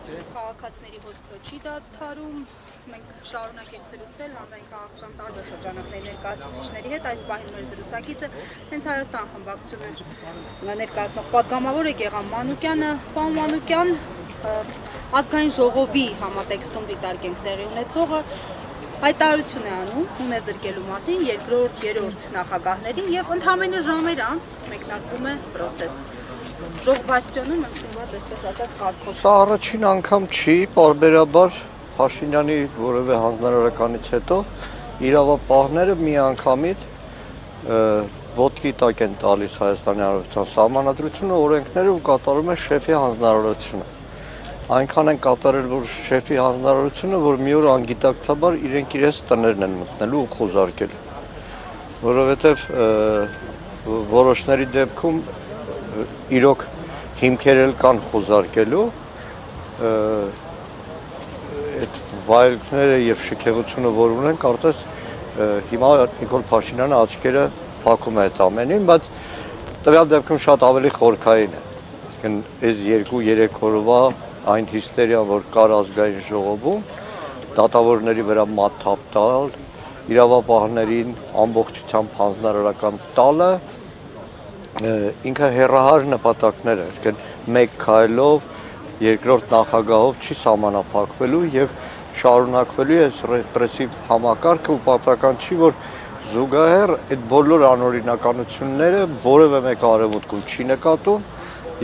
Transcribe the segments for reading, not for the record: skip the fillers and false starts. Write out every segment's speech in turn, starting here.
Քաղաքացիների հոսքը չի դադարում, մենք շարունակենք զրուցել հանրային քաղաքական տարբեր շրջանակների ներկայացուցիչների հետ, այս պահին մեր զրուցակիցը հենց Հայաստան խմբակցությունը ներկայացնող պատգամավոր է Գեղամ Մանուկյանը։ Պարոն Մանուկյան, ազգային ժողովի համատեքստում դիտարկենք տեղի ունեցողը հայտարարություն է անում ունեզրկելու մասին երկրորդ, երրորդ նախագահներին եւ ընդամենը ժամեր անց մեկնարկվում է process։ Ժողովրդությունում ընդունված այդպես ասած կարգով։ Սա առաջին անգամ չի, պարբերաբար Փաշինյանի որևէ հանձնարարականից հետո իրավապահները միանգամից ոտքի տակ են տալիս Հայաստանի Հանրապետության սահմանադրությունը, օրենքները ու կատարում են շեֆի հանձնարարությունը։ Այնքան են կատարել, որ շեֆի հանձնարարությունը, որ մի օր անգիտակցաբար իրենք իրենց տներն են մտնելու ու խոզարկելու։ Որովհետև որոշների դեպքում իրոք հիմքեր էլ կան խոզարկելու, այդ վայելքները եւ շքեղությունը, որ ունեն, կարծես հիմա Նիկոլ Փաշինյանը աչքերը փակում է այդ ամենին, բայց տվյալ դեպքում շատ ավելի խորքային է։ Այսինքն այս 2-3 օրվա այն հիստերիան, որ կար ազգային ժողովում, դատավորների վրա մաթափ տալ, իրավապահներին ամբողջությամբ հանձնարարական տալը, ինքը հեռահար նպատակներ է, այսինքն մեկ քայլով, երկրորդ նախագահով չի սահմանափակվելու եւ շարունակվելու է ռեպրեսիվ համակարգը ու պատահական չի, որ զուգահեռ այդ բոլոր անօրինականությունները որևէ մեկ արևմուտքում չի նկատում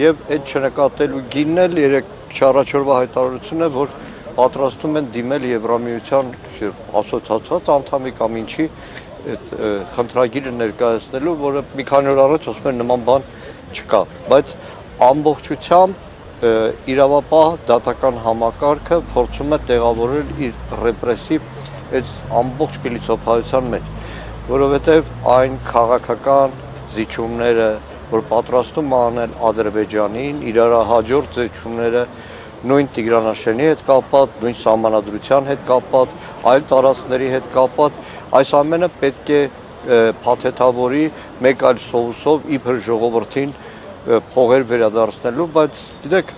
եւ այդ չնկատելու գինն էլ երեք չառաջորվա հայտարարությունը, որ պատրաստում են դիմել Եվրամիության ասոցիացիաց անդամի կամ ինչի այդ խնդրագիրը ներկայացնելու, որը մի քանի օր առաջ ասում են նման բան չկա, բայց ամբողջությամբ իրավապահ դատական համակարգը փորձում է տեղավորել իր ռեպրեսիվ այս ամբողջ փիլիսոփայության մեջ, որովհետև այն քաղաքական զիջումները, որ պատրաստում անել Ադրբեջանին, իրար հաջորդ զիջումները նույն Տիգրանաշենի հետ կապված, նույն սահմանադրության հետ կապված, այլ տարածքների հետ կապված, այս ամենը պետք է փաթեթավորի մեկ այլ սովուսով իբր ժողովրդին փողեր վերադարձնելու, բայց գիտեք,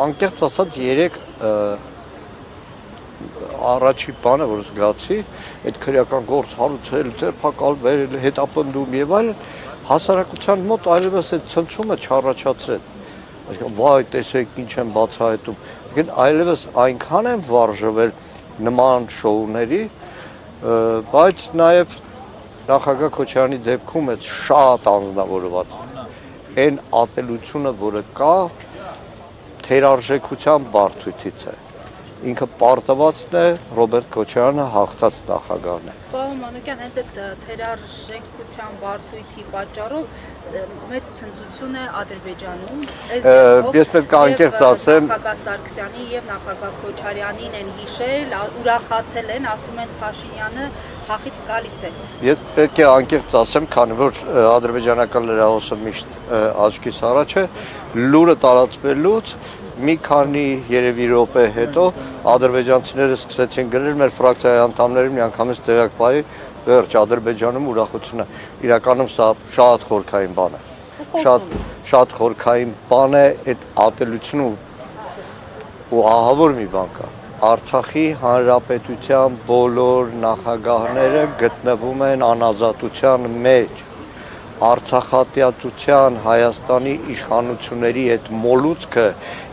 անկեղծ ասած երեք առաջի բանը, որ զգացի, այդ քրեական գործ հարուցել, ձերբակալ վերել, հետապնդում եւ այլն, հասարակության մոտ այլևս այդ ցնցումը չառաջացրեց։ Այսինքն վայ, տեսեք ինչ են բացահայտում։ Այսինքն այլևս այնքան են վարժվել նման շոուների, բայց նաև նախագահ Քոչարյանի դեպքում այդ շատ անձնավորված այն ատելությունը, որը կա, թերարժեքության բարդույթից է։ Ինքը պարտվածն է Ռոբերտ Քոչարյանը հաղթած նախագահն է։ Պարոն Մանուկյան, հենց այդ թերարժեքության բարդույթի պատճառով մեծ ցնծություն է Ադրբեջանում։ Ես պետք է անկեղծ ասեմ, նախագահ Սարգսյանի եւ նախագահ Քոչարյանին են հիշել, ուրախացել են, ասում են Փաշինյանը հախից գալիս է։ Ես պետք է անկեղծ ասեմ, քանի որ ադրբեջանական լրահոսը միշտ աչքիս առաջ է, լուրը տարածվելուց մի քանի երևի րոպե հետո ադրբեջանցիները սկսեցին գրել մեր ֆրակցիայի անդամներին միանգամից տեղյակ բայի վերջ Ադրբեջանում ուրախությունը իրականում սա շատ խորքային բան է շատ խորքային բան է այդ ատելությունը ու ահավոր մի բան կա Արցախի հանրապետության բոլոր նախագահները գտնվում են անազատության մեջ Արցախատյացության Հայաստանի իշխանությունների այդ մոլուցքը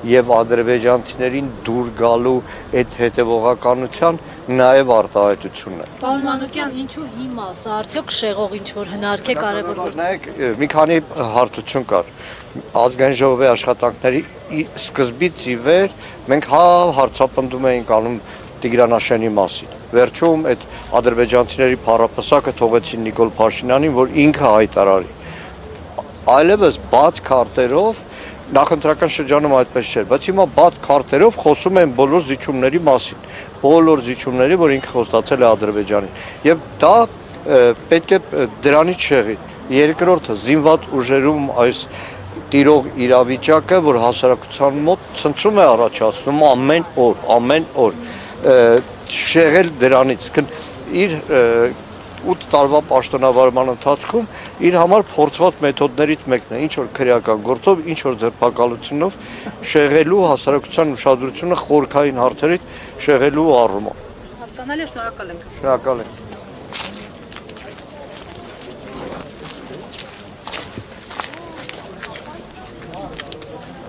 եւ ադրբեջանցիներին դուր գալու այդ հետեւողականության նաեւ արտահայտությունն է։ Պարոն Մանուկյան, ինչու հիմա, սա արդյոք շեղող ինչ որ հնարք է կարևոր գործ։ Նայեք, մի քանի հարթություն կար։ Ազգային ժողովի աշխատանքների սկզբից ի վեր մենք հարցապնդում էինք անում Տիգրանաշենի մասին։ Վերջում այդ ադրբեջանցիների փառապսակը թողեցին Նիկոլ Փաշինյանին, որ ինքը հայտարարի։ Այլևս բաց քարտերով նախընտրական շրջանում այդպես չէր, բայց հիմա բաց քարտերով խոսում են բոլոր զիջումների մասին, բոլոր զիջումների, որ ինքը խոստացել է Ադրբեջանին։ Եվ դա պետք է դրանից շեղի։ Երկրորդը զինված ուժերում այս տիրող իրավիճակը, որ հասարակության մոտ ցնցում է առաջացնում ամեն օր, շեղել դրանից, իր 8 տարվա պաշտոնավարման ընթացքում իր համար փորձված մեթոդներից մեկն է, ինչ որ քրեական գործով, ինչ որ ձերբակալությունով շեղելու հասարակության ուշադրությունը խորքային հարցերից շեղելու առումով։ Հասկանալի է, շնորհակալ ենք։ Շնորհակալ ենք։